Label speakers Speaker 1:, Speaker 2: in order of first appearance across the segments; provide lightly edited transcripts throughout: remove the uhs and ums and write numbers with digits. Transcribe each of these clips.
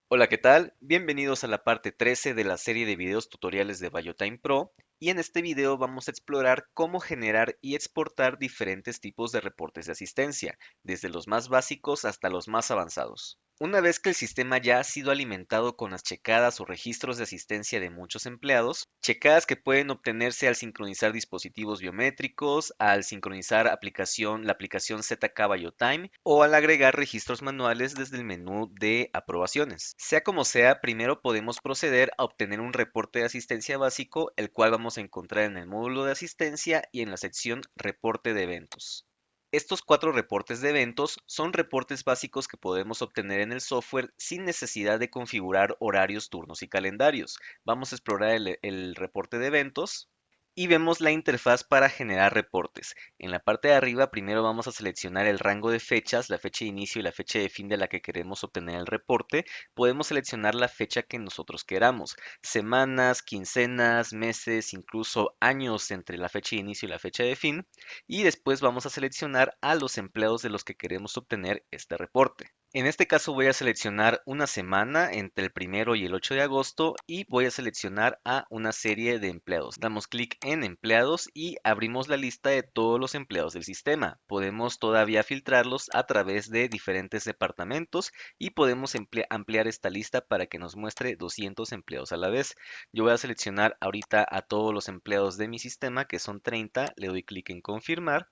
Speaker 1: Hola, ¿qué tal? Bienvenidos a la parte 13 de la serie de videos tutoriales de BioTime Pro y en este video vamos a explorar cómo generar y exportar diferentes tipos de reportes de asistencia, desde los más básicos hasta los más avanzados. Una vez que el sistema ya ha sido alimentado con las checadas o registros de asistencia de muchos empleados, checadas que pueden obtenerse al sincronizar dispositivos biométricos, al sincronizar la aplicación ZK BioTime o al agregar registros manuales desde el menú de aprobaciones. Sea como sea, primero podemos proceder a obtener un reporte de asistencia básico, el cual vamos a encontrar en el módulo de asistencia y en la sección reporte de eventos. Estos cuatro reportes de eventos son reportes básicos que podemos obtener en el software sin necesidad de configurar horarios, turnos y calendarios. Vamos a explorar el reporte de eventos y vemos la interfaz para generar reportes. En la parte de arriba primero vamos a seleccionar el rango de fechas, la fecha de inicio y la fecha de fin de la que queremos obtener el reporte. Podemos seleccionar la fecha que nosotros queramos, semanas, quincenas, meses, incluso años entre la fecha de inicio y la fecha de fin. Y después vamos a seleccionar a los empleados de los que queremos obtener este reporte. En este caso voy a seleccionar una semana entre el primero y el 8 de agosto y voy a seleccionar a una serie de empleados. Damos clic en empleados y abrimos la lista de todos los empleados del sistema. Podemos todavía filtrarlos a través de diferentes departamentos y podemos ampliar esta lista para que nos muestre 200 empleados a la vez. Yo voy a seleccionar ahorita a todos los empleados de mi sistema, que son 30, le doy clic en confirmar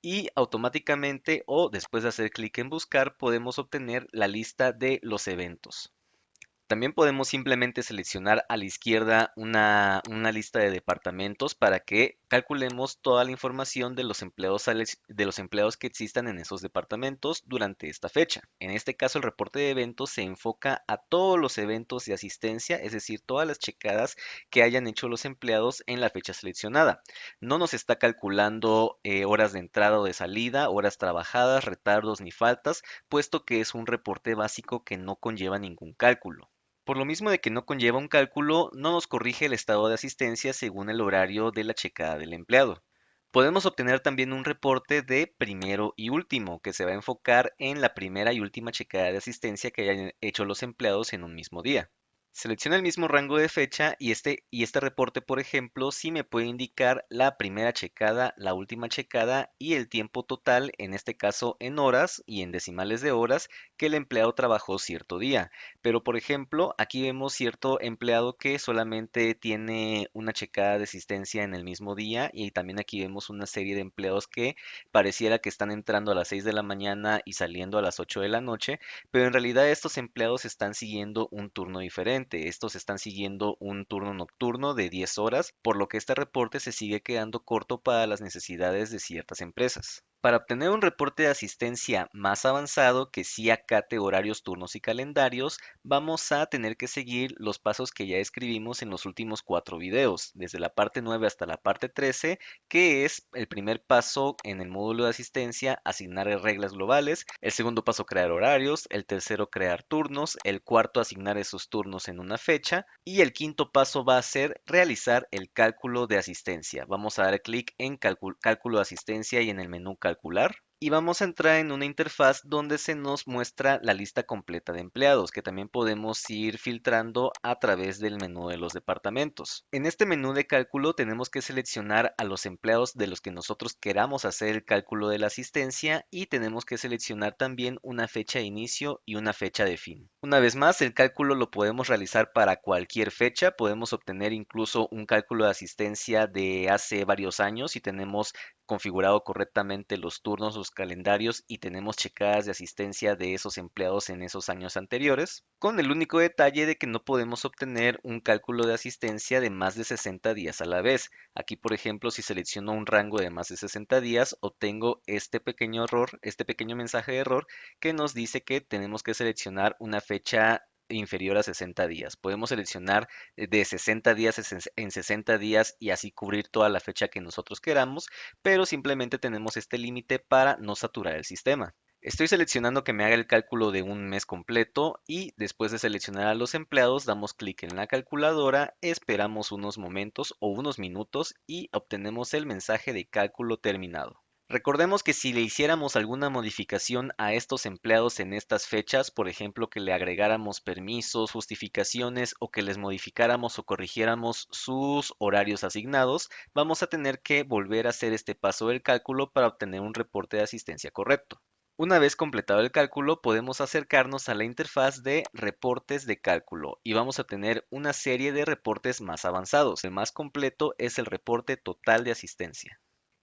Speaker 1: y automáticamente o después de hacer clic en buscar podemos obtener la lista de los eventos. También podemos simplemente seleccionar a la izquierda una lista de departamentos para que calculemos toda la información de los empleados que existan en esos departamentos durante esta fecha. En este caso, el reporte de eventos se enfoca a todos los eventos de asistencia, es decir, todas las checadas que hayan hecho los empleados en la fecha seleccionada. No nos está calculando horas de entrada o de salida, horas trabajadas, retardos ni faltas, puesto que es un reporte básico que no conlleva ningún cálculo. Por lo mismo de que no conlleva un cálculo, no nos corrige el estado de asistencia según el horario de la checada del empleado. Podemos obtener también un reporte de primero y último, que se va a enfocar en la primera y última checada de asistencia que hayan hecho los empleados en un mismo día. Selecciona el mismo rango de fecha y este reporte, por ejemplo, sí me puede indicar la primera checada, la última checada y el tiempo total, en este caso en horas y en decimales de horas, que el empleado trabajó cierto día. Pero, por ejemplo, aquí vemos cierto empleado que solamente tiene una checada de asistencia en el mismo día y también aquí vemos una serie de empleados que pareciera que están entrando a las 6 de la mañana y saliendo a las 8 de la noche, pero en realidad estos empleados están siguiendo un turno diferente. Estos están siguiendo un turno nocturno de 10 horas, por lo que este reporte se sigue quedando corto para las necesidades de ciertas empresas. Para obtener un reporte de asistencia más avanzado que sí acate horarios, turnos y calendarios, vamos a tener que seguir los pasos que ya escribimos en los últimos 4 videos, desde la parte 9 hasta la parte 13, que es el primer paso en el módulo de asistencia, asignar reglas globales, el segundo paso, crear horarios, el tercero, crear turnos, el cuarto, asignar esos turnos en una fecha, y el quinto paso va a ser realizar el cálculo de asistencia. Vamos a dar clic en cálculo de asistencia y en el menú calcular. Y vamos a entrar en una interfaz donde se nos muestra la lista completa de empleados, que también podemos ir filtrando a través del menú de los departamentos. En este menú de cálculo tenemos que seleccionar a los empleados de los que nosotros queramos hacer el cálculo de la asistencia y tenemos que seleccionar también una fecha de inicio y una fecha de fin. Una vez más, el cálculo lo podemos realizar para cualquier fecha, podemos obtener incluso un cálculo de asistencia de hace varios años si tenemos configurado correctamente los turnos, los calendarios y tenemos checadas de asistencia de esos empleados en esos años anteriores, con el único detalle de que no podemos obtener un cálculo de asistencia de más de 60 días a la vez. Aquí, por ejemplo, si selecciono un rango de más de 60 días, obtengo este pequeño error, este pequeño mensaje de error que nos dice que tenemos que seleccionar una fecha inferior a 60 días. Podemos seleccionar de 60 días en 60 días y así cubrir toda la fecha que nosotros queramos, pero simplemente tenemos este límite para no saturar el sistema. Estoy seleccionando que me haga el cálculo de un mes completo y después de seleccionar a los empleados damos clic en la calculadora, esperamos unos momentos o unos minutos y obtenemos el mensaje de cálculo terminado. Recordemos que si le hiciéramos alguna modificación a estos empleados en estas fechas, por ejemplo, que le agregáramos permisos, justificaciones o que les modificáramos o corrigiéramos sus horarios asignados, vamos a tener que volver a hacer este paso del cálculo para obtener un reporte de asistencia correcto. Una vez completado el cálculo, podemos acercarnos a la interfaz de reportes de cálculo y vamos a tener una serie de reportes más avanzados. El más completo es el reporte total de asistencia.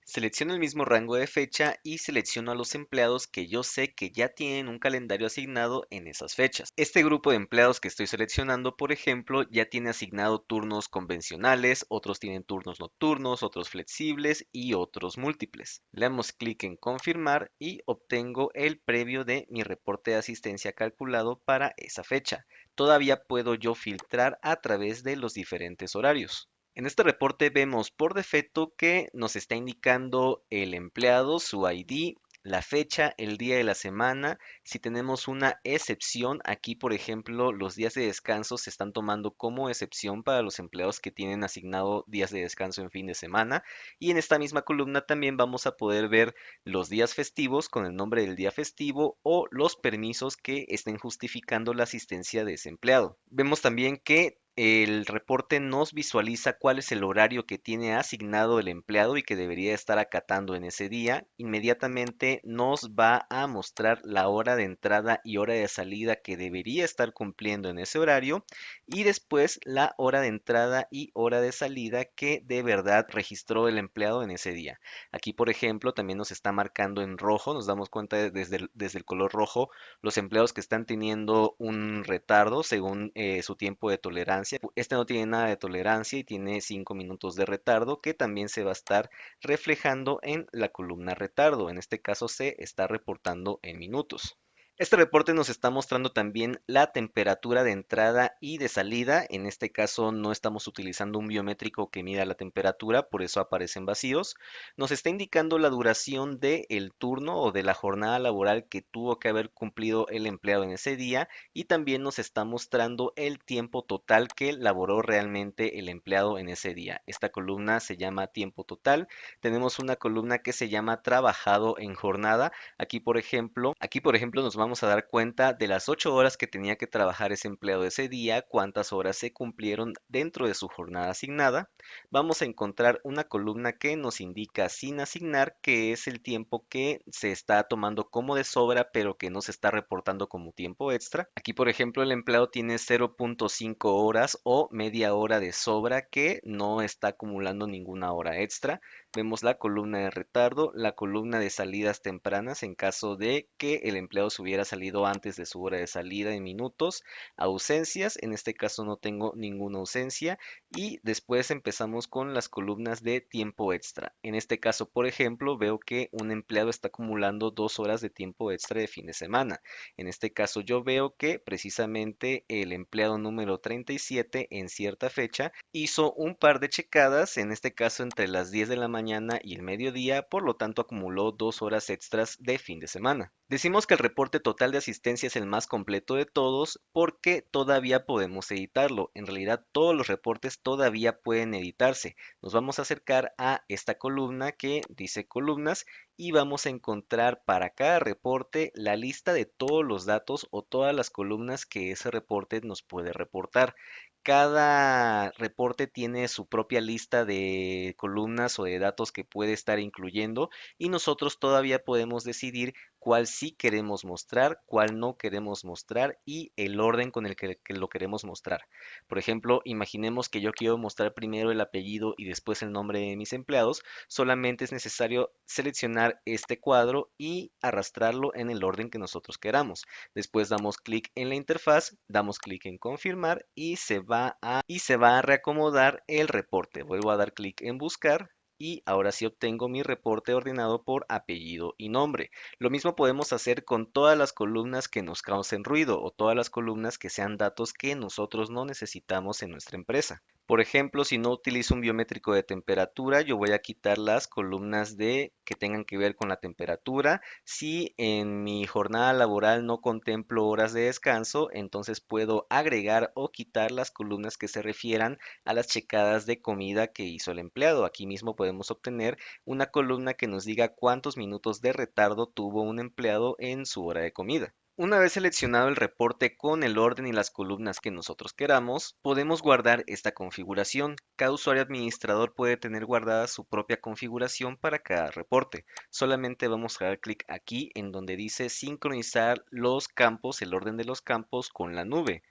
Speaker 1: Selecciono el mismo rango de fecha y selecciono a los empleados que yo sé que ya tienen un calendario asignado en esas fechas. Este grupo de empleados que estoy seleccionando, por ejemplo, ya tiene asignado turnos convencionales, otros tienen turnos nocturnos, otros flexibles y otros múltiples. Le damos clic en confirmar y obtengo el previo de mi reporte de asistencia calculado para esa fecha. Todavía puedo yo filtrar a través de los diferentes horarios. En este reporte vemos por defecto que nos está indicando el empleado, su ID, la fecha, el día de la semana. Si tenemos una excepción, aquí por ejemplo los días de descanso se están tomando como excepción para los empleados que tienen asignado días de descanso en fin de semana. Y en esta misma columna también vamos a poder ver los días festivos con el nombre del día festivo o los permisos que estén justificando la asistencia de ese empleado. Vemos también que el reporte nos visualiza cuál es el horario que tiene asignado el empleado y que debería estar acatando en ese día. Inmediatamente nos va a mostrar la hora de entrada y hora de salida que debería estar cumpliendo en ese horario y después la hora de entrada y hora de salida que de verdad registró el empleado en ese día. Aquí, por ejemplo, también nos está marcando en rojo, nos damos cuenta desde el color rojo los empleados que están teniendo un retardo según su tiempo de tolerancia. Este no tiene nada de tolerancia y tiene 5 minutos de retardo que también se va a estar reflejando en la columna retardo. En este caso se está reportando en minutos. Este reporte nos está mostrando también la temperatura de entrada y de salida. En este caso no estamos utilizando un biométrico que mida la temperatura, por eso aparecen vacíos. Nos está indicando la duración del turno o de la jornada laboral que tuvo que haber cumplido el empleado en ese día y también nos está mostrando el tiempo total que laboró realmente el empleado en ese día. Esta columna se llama tiempo total. Tenemos una columna que se llama trabajado en jornada. Aquí por ejemplo nos vamos a dar cuenta de las 8 horas que tenía que trabajar ese empleado ese día, cuántas horas se cumplieron dentro de su jornada asignada. Vamos a encontrar una columna que nos indica sin asignar, que es el tiempo que se está tomando como de sobra, pero que no se está reportando como tiempo extra. Aquí, por ejemplo, el empleado tiene 0.5 horas o media hora de sobra que no está acumulando ninguna hora extra. Vemos la columna de retardo, la columna de salidas tempranas en caso de que el empleado se hubiera salido antes de su hora de salida en minutos, ausencias, en este caso no tengo ninguna ausencia y después empezamos con las columnas de tiempo extra. En este caso, por ejemplo, veo que un empleado está acumulando 2 horas de tiempo extra de fin de semana. En este caso, yo veo que precisamente el empleado número 37 en cierta fecha hizo un par de checadas, en este caso entre las 10 de la mañana y el mediodía, por lo tanto acumuló 2 horas extras de fin de semana. Decimos que el reporte total de asistencia es el más completo de todos porque todavía podemos editarlo. En realidad todos los reportes todavía pueden editarse. Nos vamos a acercar a esta columna que dice columnas y vamos a encontrar para cada reporte la lista de todos los datos o todas las columnas que ese reporte nos puede reportar. Cada reporte tiene su propia lista de columnas o de datos que puede estar incluyendo y nosotros todavía podemos decidir cuál sí queremos mostrar, cuál no queremos mostrar y el orden con el que lo queremos mostrar. Por ejemplo, imaginemos que yo quiero mostrar primero el apellido y después el nombre de mis empleados. Solamente es necesario seleccionar este cuadro y arrastrarlo en el orden que nosotros queramos. Después damos clic en la interfaz, damos clic en confirmar y se va a reacomodar el reporte. Vuelvo a dar clic en buscar y ahora sí obtengo mi reporte ordenado por apellido y nombre. Lo mismo podemos hacer con todas las columnas que nos causen ruido o todas las columnas que sean datos que nosotros no necesitamos en nuestra empresa. Por ejemplo, si no utilizo un biométrico de temperatura, yo voy a quitar las columnas de que tengan que ver con la temperatura. Si en mi jornada laboral no contemplo horas de descanso, entonces puedo agregar o quitar las columnas que se refieran a las checadas de comida que hizo el empleado. Aquí mismo podemos obtener una columna que nos diga cuántos minutos de retardo tuvo un empleado en su hora de comida. Una vez seleccionado el reporte con el orden y las columnas que nosotros queramos, podemos guardar esta configuración. Cada usuario administrador puede tener guardada su propia configuración para cada reporte. Solamente vamos a dar clic aquí en donde dice sincronizar los campos, el orden de los campos con la nube.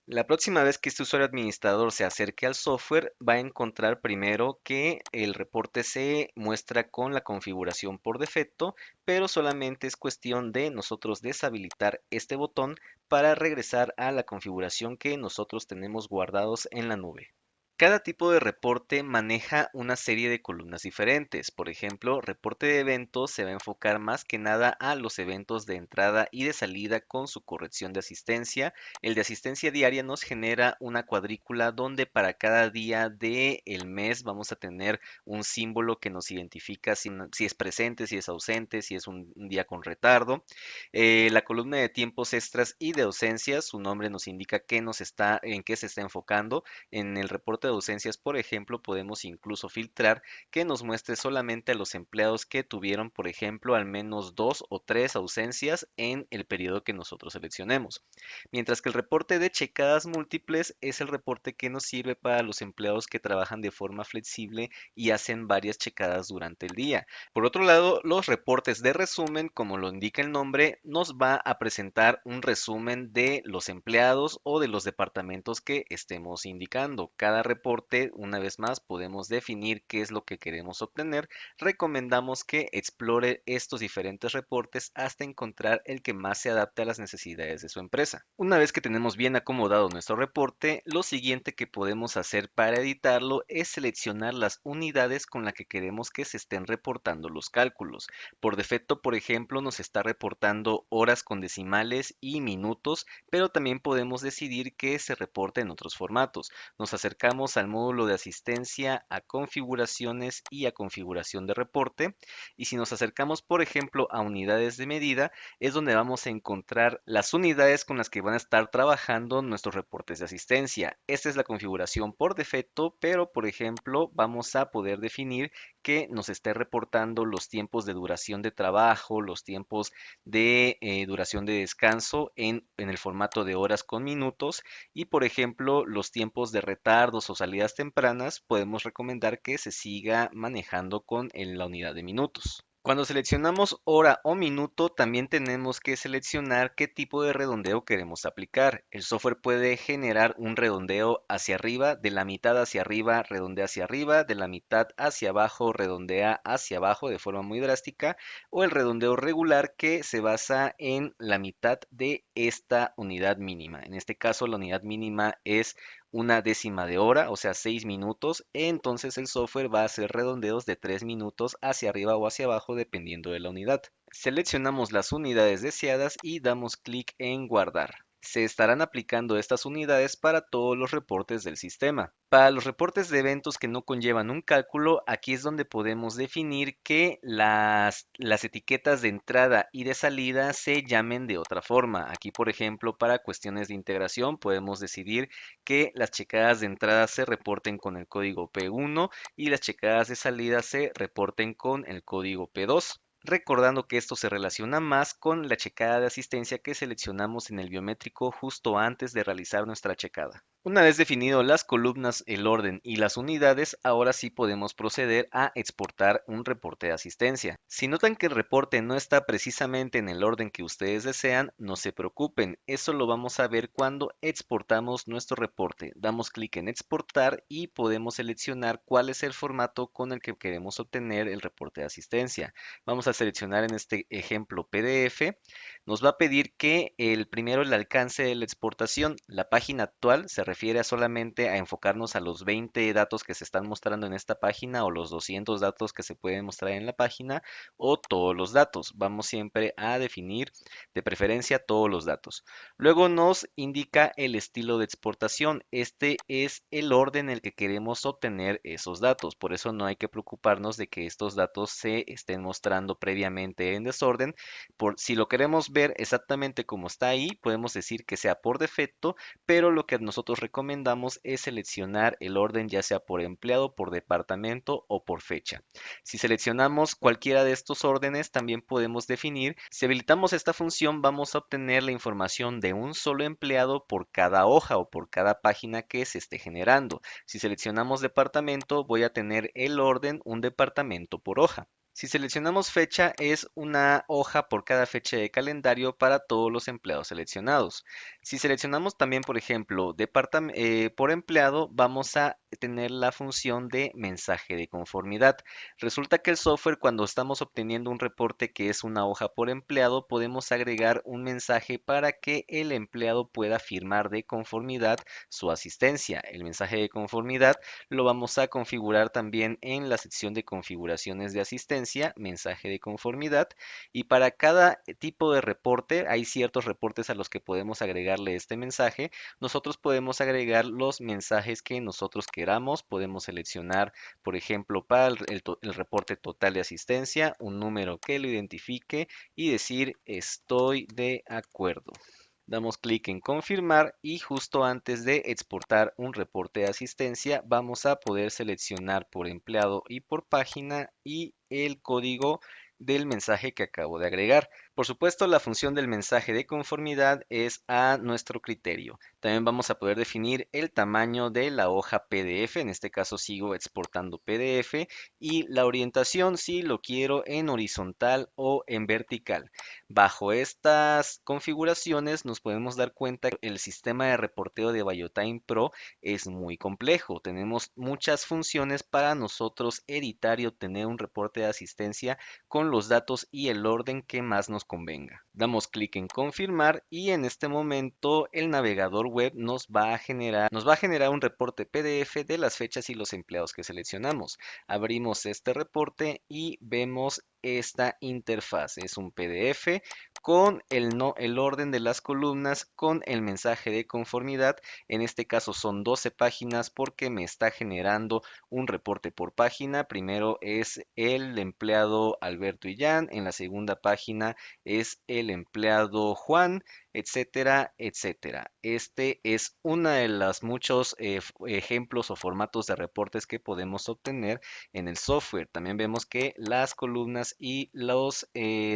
Speaker 1: La próxima vez que este usuario administrador se acerque al software, va a encontrar primero que el reporte se muestra con la configuración por defecto, pero solamente es cuestión de nosotros deshabilitar este botón para regresar a la configuración que nosotros tenemos guardados en la nube. Cada tipo de reporte maneja una serie de columnas diferentes. Por ejemplo, reporte de eventos se va a enfocar más que nada a los eventos de entrada y de salida con su corrección de asistencia. El de asistencia diaria nos genera una cuadrícula donde para cada día del mes vamos a tener un símbolo que nos identifica si es presente, si es ausente, si es un día con retardo. La columna de tiempos extras y de ausencias, su nombre nos indica en qué se está enfocando. En el reporte de ausencias, por ejemplo, podemos incluso filtrar que nos muestre solamente a los empleados que tuvieron, por ejemplo, al menos 2 o 3 ausencias en el periodo que nosotros seleccionemos. Mientras que el reporte de checadas múltiples es el reporte que nos sirve para los empleados que trabajan de forma flexible y hacen varias checadas durante el día. Por otro lado, los reportes de resumen, como lo indica el nombre, nos va a presentar un resumen de los empleados o de los departamentos que estemos indicando. Cada reporte, una vez más, podemos definir qué es lo que queremos obtener. Recomendamos que explore estos diferentes reportes hasta encontrar el que más se adapte a las necesidades de su empresa. Una vez que tenemos bien acomodado nuestro reporte, lo siguiente que podemos hacer para editarlo es seleccionar las unidades con las que queremos que se estén reportando los cálculos. Por defecto, por ejemplo, nos está reportando horas con decimales y minutos, pero también podemos decidir que se reporte en otros formatos. Nos acercamos al módulo de asistencia, a configuraciones y a configuración de reporte. Y si nos acercamos, por ejemplo, a unidades de medida, es donde vamos a encontrar las unidades con las que van a estar trabajando nuestros reportes de asistencia. Esta es la configuración por defecto, pero por ejemplo, vamos a poder definir que nos esté reportando los tiempos de duración de trabajo, los tiempos de duración de descanso en el formato de horas con minutos y, por ejemplo, los tiempos de retardos o salidas tempranas, podemos recomendar que se siga manejando con la unidad de minutos. Cuando seleccionamos hora o minuto, también tenemos que seleccionar qué tipo de redondeo queremos aplicar. El software puede generar un redondeo hacia arriba, de la mitad hacia arriba, redondea hacia arriba, de la mitad hacia abajo, redondea hacia abajo de forma muy drástica, o el redondeo regular que se basa en la mitad de esta unidad mínima. En este caso, la unidad mínima es una décima de hora, o sea, 6 minutos, entonces el software va a hacer redondeos de 3 minutos hacia arriba o hacia abajo dependiendo de la unidad. Seleccionamos las unidades deseadas y damos clic en guardar. Se estarán aplicando estas unidades para todos los reportes del sistema. Para los reportes de eventos que no conllevan un cálculo, aquí es donde podemos definir que las etiquetas de entrada y de salida se llamen de otra forma. Aquí, por ejemplo, para cuestiones de integración, podemos decidir que las checadas de entrada se reporten con el código P1 y las checadas de salida se reporten con el código P2. Recordando que esto se relaciona más con la checada de asistencia que seleccionamos en el biométrico justo antes de realizar nuestra checada. Una vez definido las columnas, el orden y las unidades, ahora sí podemos proceder a exportar un reporte de asistencia. Si notan que el reporte no está precisamente en el orden que ustedes desean, no se preocupen, eso lo vamos a ver cuando exportamos nuestro reporte. Damos clic en exportar y podemos seleccionar cuál es el formato con el que queremos obtener el reporte de asistencia. Vamos a seleccionar en este ejemplo PDF. Nos va a pedir que primero el alcance de la exportación. La página actual se refiere solamente a enfocarnos a los 20 datos que se están mostrando en esta página o los 200 datos que se pueden mostrar en la página o todos los datos. Vamos siempre a definir de preferencia todos los datos. Luego nos indica el estilo de exportación. Este es el orden en el que queremos obtener esos datos. Por eso no hay que preocuparnos de que estos datos se estén mostrando previamente en desorden. Si lo queremos ver exactamente como está ahí, podemos decir que sea por defecto, pero lo que nosotros recomendamos es seleccionar el orden ya sea por empleado, por departamento o por fecha. Si seleccionamos cualquiera de estos órdenes, también podemos definir, si habilitamos esta función, vamos a obtener la información de un solo empleado por cada hoja o por cada página que se esté generando. Si seleccionamos departamento, voy a tener el orden un departamento por hoja. Si seleccionamos fecha, es una hoja por cada fecha de calendario para todos los empleados seleccionados. Si seleccionamos también, por ejemplo, por empleado, vamos a tener la función de mensaje de conformidad. Resulta que el software, cuando estamos obteniendo un reporte que es una hoja por empleado, podemos agregar un mensaje para que el empleado pueda firmar de conformidad su asistencia. El mensaje de conformidad lo vamos a configurar también en la sección de configuraciones de asistencia, mensaje de conformidad, y para cada tipo de reporte, hay ciertos reportes a los que podemos agregarle este mensaje. Nosotros podemos agregar los mensajes que nosotros queramos, podemos seleccionar, por ejemplo, para el reporte total de asistencia, un número que lo identifique y decir estoy de acuerdo. Damos clic en confirmar y justo antes de exportar un reporte de asistencia vamos a poder seleccionar por empleado y por página y el código del mensaje que acabo de agregar. Por supuesto, la función del mensaje de conformidad es a nuestro criterio. También vamos a poder definir el tamaño de la hoja PDF, en este caso sigo exportando PDF, y la orientación si lo quiero en horizontal o en vertical. Bajo estas configuraciones nos podemos dar cuenta que el sistema de reporteo de Biotime Pro es muy complejo. Tenemos muchas funciones para nosotros editar y obtener un reporte de asistencia con los datos y el orden que más nos convenga. Damos clic en confirmar y en este momento el navegador web nos va a generar un reporte PDF de las fechas y los empleados que seleccionamos. Abrimos este reporte y vemos esta interfaz. Es un PDF con el orden de las columnas, con el mensaje de conformidad. En este caso son 12 páginas porque me está generando un reporte por página. Primero es el empleado Alberto Illán, en la segunda página es el empleado Juan, etcétera, etcétera. Este es uno de los muchos ejemplos o formatos de reportes que podemos obtener en el software. También vemos que las columnas y los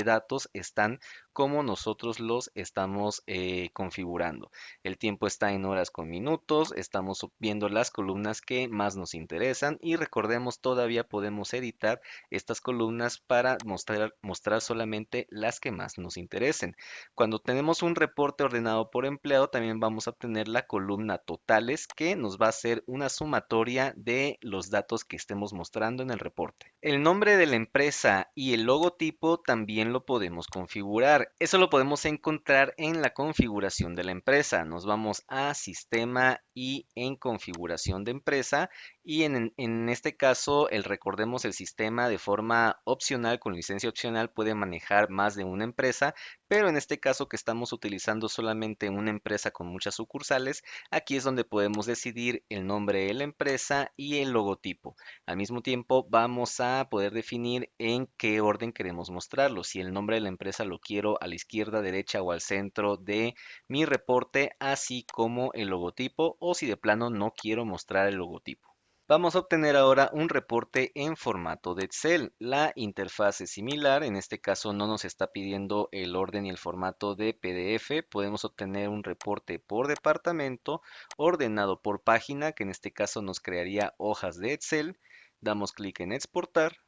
Speaker 1: datos están como nosotros los estamos configurando. El tiempo está en horas con minutos, estamos viendo las columnas que más nos interesan y recordemos todavía podemos editar estas columnas para mostrar solamente las que más nos interesen. Cuando tenemos un reporte ordenado por empleado, también vamos a obtener la columna totales que nos va a hacer una sumatoria de los datos que estemos mostrando en el reporte. El nombre de la empresa y el logotipo también lo podemos configurar. Eso lo podemos encontrar en la configuración de la empresa. Nos vamos a sistema y en configuración de empresa y en este caso, recordemos el sistema de forma opcional, con licencia opcional, puede manejar más de una empresa, pero en este caso que estamos utilizando solamente una empresa con muchas sucursales, aquí es donde podemos decidir el nombre de la empresa y el logotipo. Al mismo tiempo, vamos a poder definir en qué orden queremos mostrarlo. Si el nombre de la empresa lo quiero a la izquierda, derecha o al centro de mi reporte, así como el logotipo, o si de plano no quiero mostrar el logotipo. Vamos a obtener ahora un reporte en formato de Excel. La interfaz es similar, en este caso no nos está pidiendo el orden y el formato de PDF. Podemos obtener un reporte por departamento, ordenado por página, que en este caso nos crearía hojas de Excel. Damos clic en exportar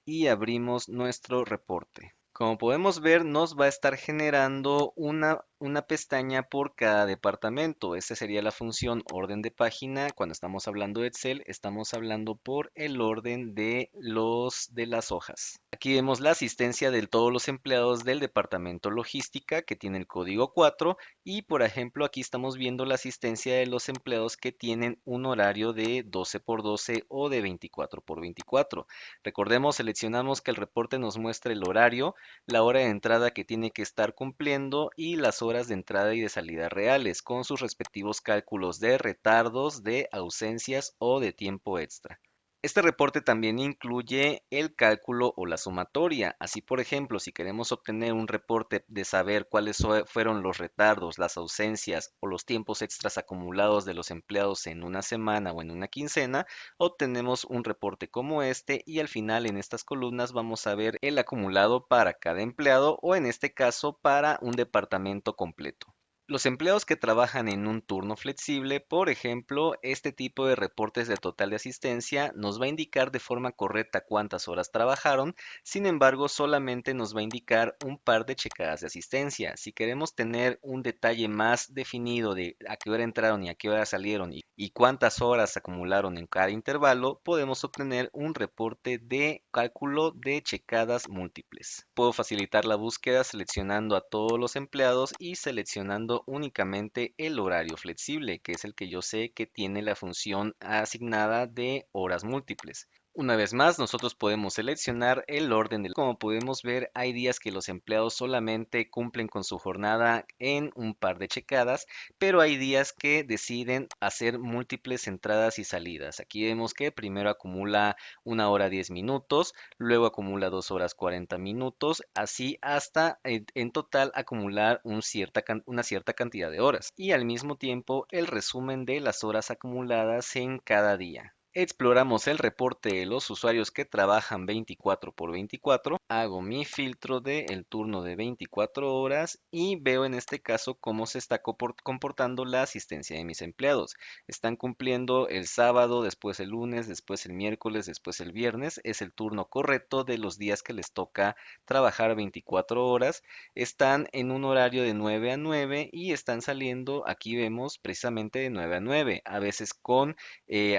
Speaker 1: y abrimos nuestro reporte. Como podemos ver, nos va a estar generando una una pestaña por cada departamento. Esta sería la función orden de página. Cuando estamos hablando de Excel, estamos hablando por el orden de las hojas. Aquí vemos la asistencia de todos los empleados del departamento logística que tiene el código 4 y por ejemplo aquí estamos viendo la asistencia de los empleados que tienen un horario de 12 por 12 o de 24 por 24. Recordemos, seleccionamos que el reporte nos muestre el horario, la hora de entrada que tiene que estar cumpliendo y las horas de entrada y de salida reales con sus respectivos cálculos de retardos, de ausencias o de tiempo extra. Este reporte también incluye el cálculo o la sumatoria. Así, por ejemplo, si queremos obtener un reporte de saber cuáles fueron los retardos, las ausencias o los tiempos extras acumulados de los empleados en una semana o en una quincena, obtenemos un reporte como este y al final en estas columnas vamos a ver el acumulado para cada empleado o en este caso para un departamento completo. Los empleados que trabajan en un turno flexible, por ejemplo, este tipo de reportes de total de asistencia nos va a indicar de forma correcta cuántas horas trabajaron, sin embargo, solamente nos va a indicar un par de checadas de asistencia. Si queremos tener un detalle más definido de a qué hora entraron y a qué hora salieron y cuántas horas acumularon en cada intervalo, podemos obtener un reporte de cálculo de checadas múltiples. Puedo facilitar la búsqueda seleccionando a todos los empleados y seleccionando únicamente el horario flexible, que es el que yo sé que tiene la función asignada de horas múltiples. Una vez más, nosotros podemos seleccionar el orden del. Como podemos ver, hay días que los empleados solamente cumplen con su jornada en un par de checadas, pero hay días que deciden hacer múltiples entradas y salidas. Aquí vemos que primero acumula 1 hora 10 minutos, luego acumula 2 horas 40 minutos, así hasta en total acumular una cierta cantidad de horas. Y al mismo tiempo el resumen de las horas acumuladas en cada día. Exploramos el reporte de los usuarios que trabajan 24 por 24. Hago mi filtro del turno de 24 horas y veo en este caso cómo se está comportando la asistencia de mis empleados. Están cumpliendo el sábado, después el lunes, después el miércoles, después el viernes. Es el turno correcto de los días que les toca trabajar 24 horas. Están en un horario de 9 a 9 y están saliendo, aquí vemos precisamente de 9 a 9, a veces con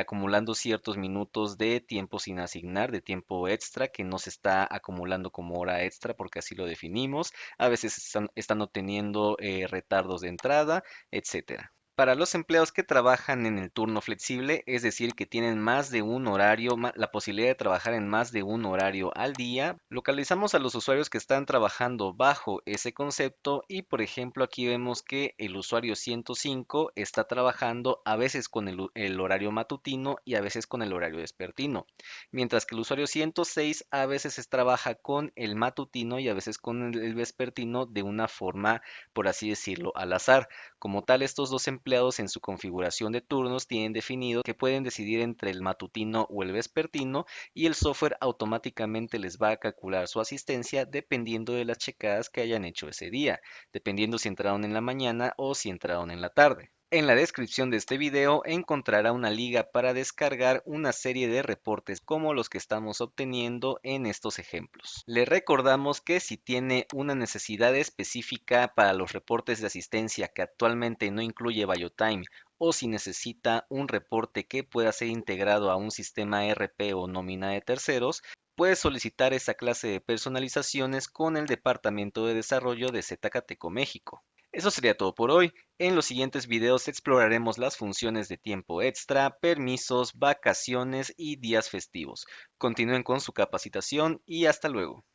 Speaker 1: acumulando ciertos minutos de tiempo sin asignar, de tiempo extra que no se está acumulando como hora extra porque así lo definimos. A veces están obteniendo retardos de entrada, etcétera. Para los empleados que trabajan en el turno flexible, es decir, que tienen más de un horario, la posibilidad de trabajar en más de un horario al día, localizamos a los usuarios que están trabajando bajo ese concepto y, por ejemplo, aquí vemos que el usuario 105 está trabajando a veces con el horario matutino y a veces con el horario vespertino, mientras que el usuario 106 a veces trabaja con el matutino y a veces con el vespertino de una forma, por así decirlo, al azar. Como tal, estos dos empleados en su configuración de turnos tienen definido que pueden decidir entre el matutino o el vespertino y el software automáticamente les va a calcular su asistencia dependiendo de las checadas que hayan hecho ese día, dependiendo si entraron en la mañana o si entraron en la tarde. En la descripción de este video encontrará una liga para descargar una serie de reportes como los que estamos obteniendo en estos ejemplos. Le recordamos que si tiene una necesidad específica para los reportes de asistencia que actualmente no incluye BioTime o si necesita un reporte que pueda ser integrado a un sistema ERP o nómina de terceros, puede solicitar esa clase de personalizaciones con el Departamento de Desarrollo de Zcateco México. Eso sería todo por hoy. En los siguientes videos exploraremos las funciones de tiempo extra, permisos, vacaciones y días festivos. Continúen con su capacitación y hasta luego.